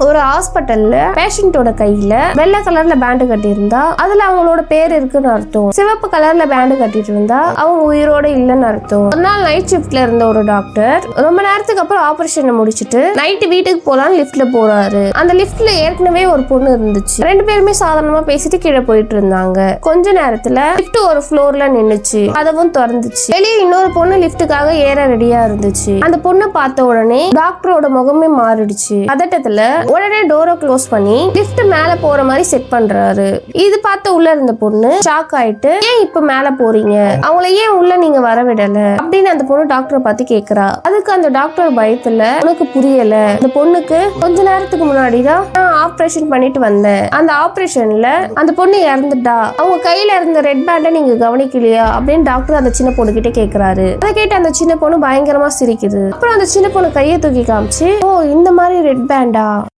ஒரு ஹாஸ்பிட்டல்ல பேஷண்டோட கையில வெள்ளை கலர்ல பேண்ட் கட்டி இருந்தா அதுல அவங்களோட பேர் இருக்குன்னு அர்த்தம். சிவப்பு கலர்ல பேண்ட் கட்டிட்டு இருந்தா அவங்க உயிரோட இல்லைன்னு அர்த்தம். ஒரு நாள் நைட் ஷிஃப்ட்ல இருந்த ஒரு டாக்டர் ரொம்ப நேரத்துக்கு அப்புறம் ஆபரேஷனை முடிச்சிட்டு நைட்டு வீட்டுக்கு போலான்னு லிஃப்ட்ல போறாரு. அந்த லிஃப்ட்ல ஏற்கனவே ஒரு பொண்ணு இருந்துச்சு. 2 பேருமே சாதாரணமா பேசிட்டு கீழே போயிட்டு இருந்தாங்க. கொஞ்ச நேரத்துல லிஃப்ட் ஒரு ஃப்ளோர்ல நின்னுச்சு. கதவும் திறந்துச்சு. வெளியே இன்னொரு பொண்ணு லிஃப்ட்டுக்காக ஏற ரெடியா இருந்துச்சு. அந்த பொண்ணை பார்த்த உடனே டாக்டரோட முகமே மாறிடுச்சு. பதட்டத்துல உடனே டோரை க்ளோஸ் பண்ணி லிஃப்ட் மேல போற மாதிரி செட் பண்றாரு. இது பார்த்து உள்ள இருந்த பொண்ணு ஷாக் ஆயிட்டு, ஏன் இப்ப மேல போறீங்க, அவங்கள ஏன் உள்ள நீங்க வர விடல அப்படின்னு அந்த பொண்ணு டாக்டரை பார்த்து கேக்குறா. அதுக்கு அந்த டாக்டர் பயத்துல, உனக்கு புரியல, அந்த பொண்ணுக்கு கொஞ்ச நேரத்துக்கு முன்னாடி தான் நான் ஆபரேஷன் பண்ணிட்டு வந்தேன். அந்த ஆபரேஷன்ல அந்த பொண்ணு இறந்துட்டா. அவங்க கையில இருந்த ரெட் பேண்டை நீங்க கவனிக்கலையா அப்படின்னு டாக்டர் அந்த சின்ன பொண்ணு கிட்ட கேக்குறாரு. அதை கேட்டு அந்த சின்ன பொண்ணு பயங்கரமா சிரிக்குது. அப்புறம் அந்த சின்ன பொண்ணு கையை தூக்கி காமிச்சு, ஓ இந்த மாதிரி ரெட் பேண்டா,